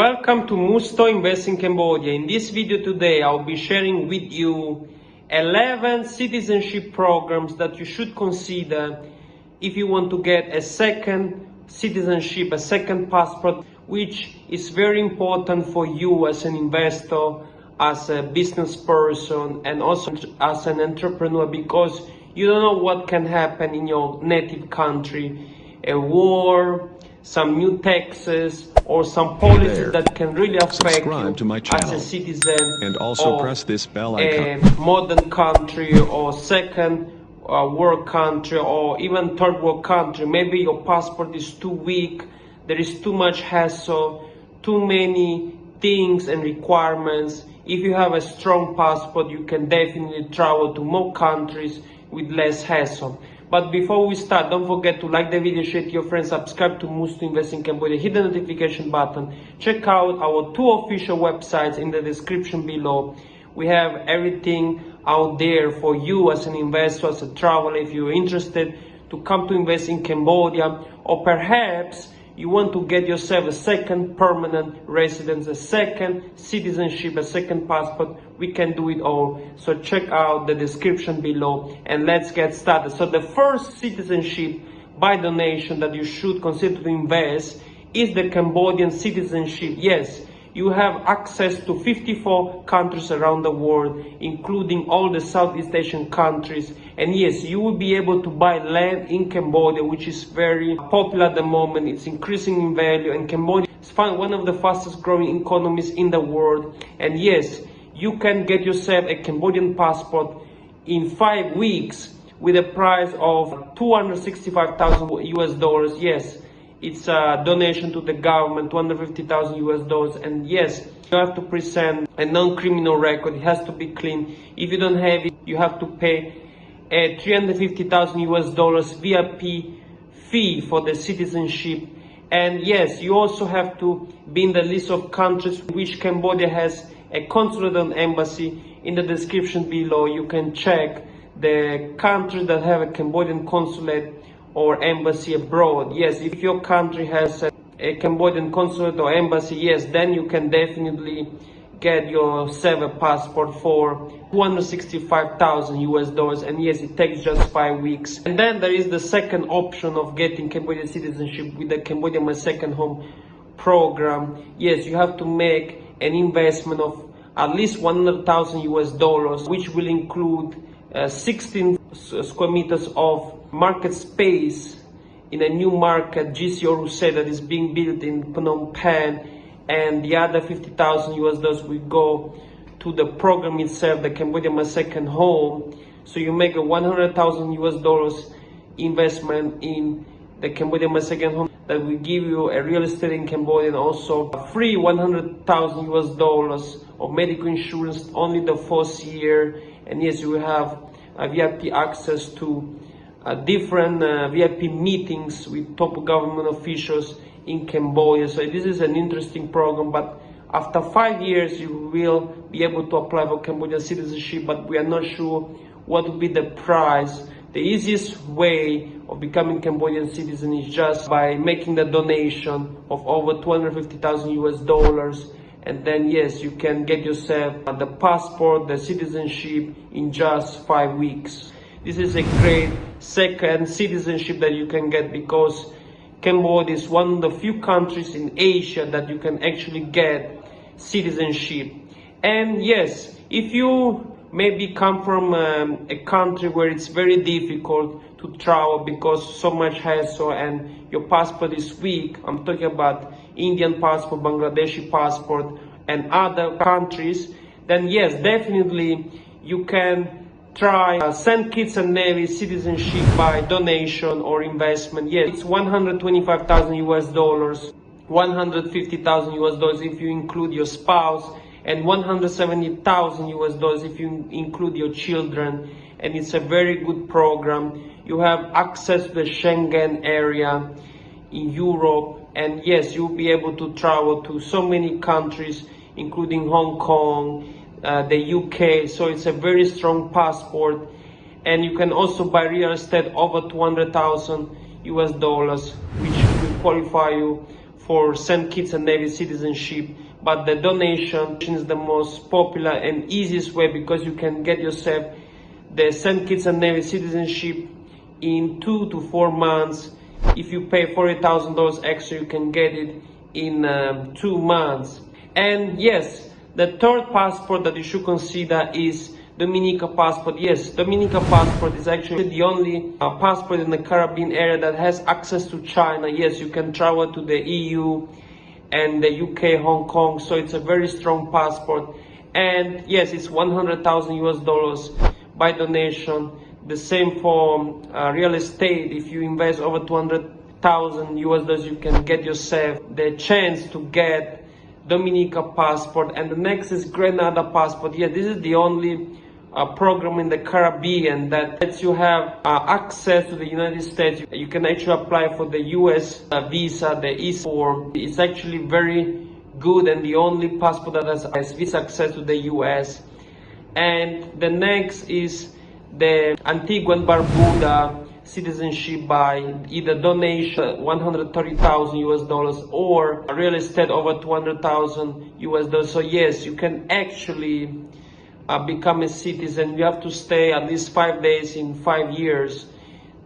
Welcome to Musto Invest in Cambodia. In this video today, I'll be sharing with you 11 citizenship programs that you should consider if you want to get a second citizenship, a second passport, which is very important for you as an investor, as a business person, and also as an entrepreneur, because you don't know what can happen in your native country. A war, some new taxes, or some policies that can really affect you to my channel as a citizen, and also of press this bell icon. a modern country or second world country or even third world country. Maybe your passport is too weak, there is too much hassle, too many things and requirements. If you have a strong passport, you can definitely travel to more countries with less hassle. But before we start, don't forget to like the video, share it to your friends, subscribe to Musto Invest in Cambodia, hit the notification button, check out our 2 official websites in the description below. We have everything out there for you as an investor, as a traveler, if you're interested to come to invest in Cambodia, or perhaps you want to get yourself a second permanent residence, a second citizenship, a second passport. We can do it all. So check out the description below and let's get started. So the first citizenship by donation that you should consider to invest is the Cambodian citizenship. Yes, you have access to 54 countries around the world, including all the Southeast Asian countries. And yes, you will be able to buy land in Cambodia, which is very popular at the moment. It's increasing in value, and Cambodia is one of the fastest growing economies in the world. And yes, you can get yourself a Cambodian passport in 5 weeks with a price of 265,000 US dollars. Yes, it's a donation to the government, 250,000 US dollars. And yes, you have to present a non-criminal record. It has to be clean. If you don't have it, you have to pay a 350,000 US dollars VIP fee for the citizenship. And yes, you also have to be in the list of countries which Cambodia has a consulate and embassy. In the description below, you can check the countries that have a Cambodian consulate or embassy abroad. Yes, if your country has a Cambodian consulate or embassy, yes, then you can definitely get yourself a passport for 265,000 US dollars. And yes, it takes just 5 weeks. And then there is the second option of getting Cambodian citizenship with the Cambodia My Second Home program. Yes, you have to make an investment of at least 100,000 US dollars, which will include 16 square meters of market space in a new market, GC Oruse, that is being built in Phnom Penh, and the other 50,000 US dollars will go to the program itself, the Cambodia My Second Home. So you make a 100,000 US dollars investment in the Cambodia My Second Home that will give you a real estate in Cambodia, and also a free 100,000 US dollars of medical insurance only the first year. And yes, you will have VIP access to different VIP meetings with top government officials in Cambodia. So this is an interesting program, but after 5 years you will be able to apply for Cambodian citizenship, but we are not sure what will be the price. The easiest way of becoming Cambodian citizen is just by making the donation of over 250,000 US dollars. And then yes, you can get yourself the passport, the citizenship in just 5 weeks. This is a great second citizenship that you can get, because Cambodia is one of the few countries in Asia that you can actually get citizenship. And yes, if you maybe come from a country where it's very difficult to travel because so much hassle and your passport is weak, I'm talking about Indian passport, Bangladeshi passport, and other countries, then yes, definitely you can try St. Kitts and Nevis citizenship by donation or investment. Yes, it's 125,000 US dollars, 150,000 US dollars if you include your spouse, and 170,000 US dollars if you include your children. And it's a very good program. You have access to the Schengen area in Europe, and yes, you'll be able to travel to so many countries, including Hong Kong, the UK. So it's a very strong passport. And you can also buy real estate over 200,000 US dollars, which will qualify you for for St. Kitts and Nevis citizenship, but the donation is the most popular and easiest way, because you can get yourself the St. Kitts and Nevis citizenship in 2 to 4 months. If you pay $40,000 extra, you can get it in 2 months. And yes, the third passport that you should consider is Dominica passport. Yes, Dominica passport is actually the only passport in the Caribbean area that has access to China. Yes, you can travel to the EU and the UK, Hong Kong, so it's a very strong passport. And yes, it's 100,000 US dollars by donation. The same for real estate. If you invest over 200,000 US dollars, you can get yourself the chance to get Dominica passport. And the next is Grenada passport. Yeah, this is the only program in the Caribbean that lets you have access to the United States. You can actually apply for the US visa, the E4. It's actually very good and the only passport that has visa access to the US. And the next is the Antigua and Barbuda citizenship by either donation 130,000 US dollars or real estate over 200,000 US dollars. So yes, you can actually become a citizen. You have to stay at least 5 days in 5 years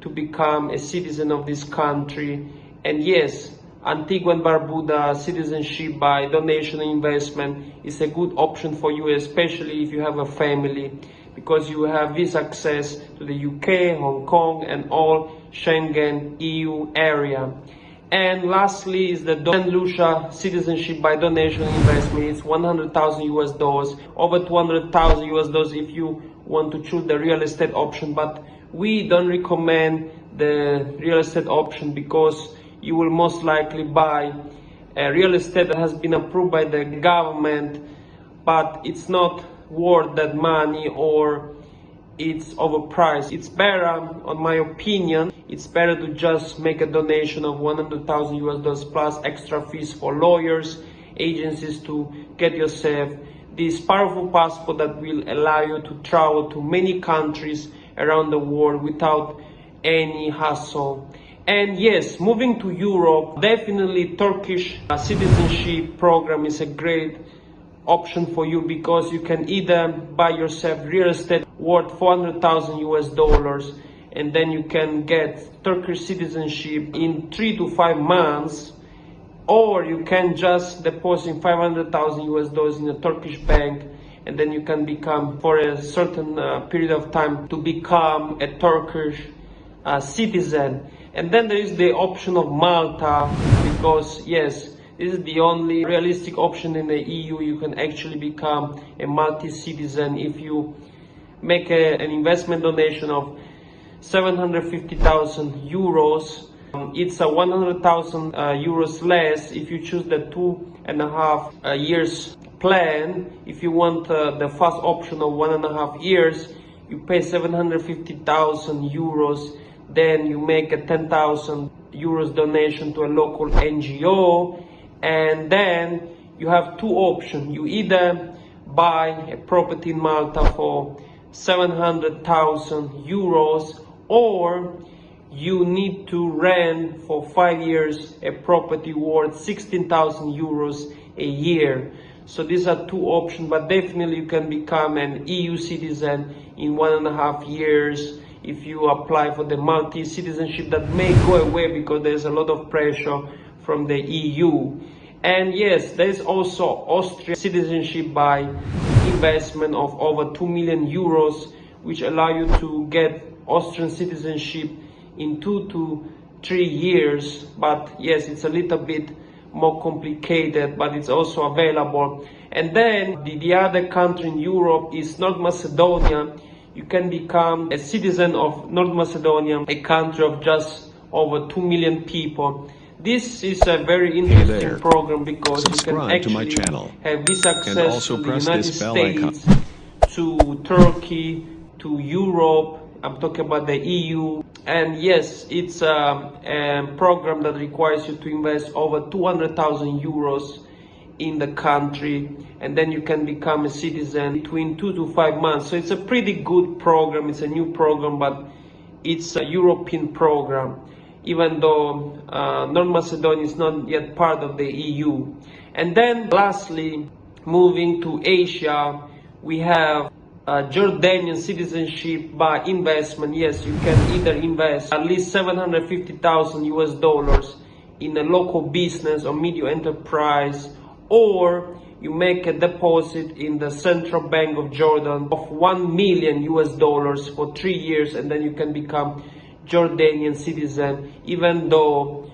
to become a citizen of this country. And yes, Antigua and Barbuda citizenship by donation and investment is a good option for you, especially if you have a family, because you have visa access to the UK, Hong Kong, and all Schengen EU area. And lastly is the Lucia citizenship by donation and investment. It's 100,000 US dollars, over 200,000 US dollars if you want to choose the real estate option. But we don't recommend the real estate option, because you will most likely buy a real estate that has been approved by the government, but it's not worth that money, or it's overpriced. It's better, on my opinion, it's better to just make a donation of 100,000 US dollars plus extra fees for lawyers, agencies, to get yourself this powerful passport that will allow you to travel to many countries around the world without any hassle. And yes, moving to Europe, definitely Turkish citizenship program is a great option for you, because you can either buy yourself real estate worth 400,000 US dollars, and then you can get Turkish citizenship in 3 to 5 months, or you can just deposit 500,000 US dollars in a Turkish bank, and then you can become, for a certain period of time, to become a Turkish citizen. And then there is the option of Malta, because yes, this is the only realistic option in the EU. You can actually become a Maltese citizen if you make an investment donation of 750,000 euros. It's a 100,000 euros less if you choose the 2.5 years plan. If you want the first option of 1.5 years, you pay 750,000 euros. Then you make a 10,000 euros donation to a local NGO. And then you have two options. You either buy a property in Malta for 700,000 euros, or you need to rent for 5 years a property worth 16,000 euros a year. So these are two options, but definitely you can become an EU citizen in 1.5 years if you apply for the Maltese citizenship. That may go away because there's a lot of pressure from the EU. And yes, there's also Austria citizenship by investment of over 2 million euros, which allow you to get Austrian citizenship in 2 to 3 years. But yes, it's a little bit more complicated, but it's also available. And then the other country in Europe is North Macedonia. You can become a citizen of North Macedonia, a country of just over 2 million people. This is a very interesting program, because you can actually have visa access to the United States, to Turkey, to Europe. I'm talking about the EU. And yes, it's a program that requires you to invest over 200,000 euros in the country, and then you can become a citizen between 2 to 5 months. So it's a pretty good program. It's a new program, but it's a European program. even though North Macedonia is not yet part of the EU. And then lastly, moving to Asia, we have Jordanian citizenship by investment. Yes, you can either invest at least $750,000 in a local business or medium enterprise, or you make a deposit in the Central Bank of Jordan of $1 million for 3 years, and then you can become Jordanian citizen, even though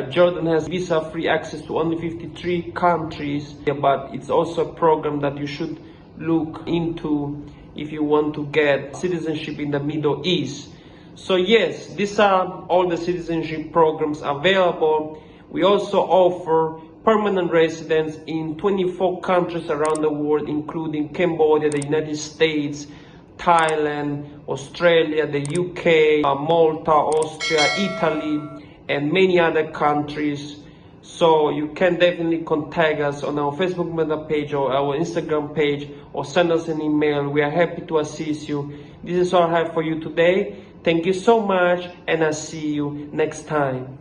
Jordan has visa-free access to only 53 countries. But it's also a program that you should look into if you want to get citizenship in the Middle East. So yes, these are all the citizenship programs available. We also offer permanent residence in 24 countries around the world, including Cambodia, the United States, Thailand, Australia, the UK, Malta, Austria, Italy, and many other countries. So you can definitely contact us on our Facebook meta page or our Instagram page, or send us an email. We are happy to assist you. This is all I have for you today. Thank you so much, and I'll see you next time.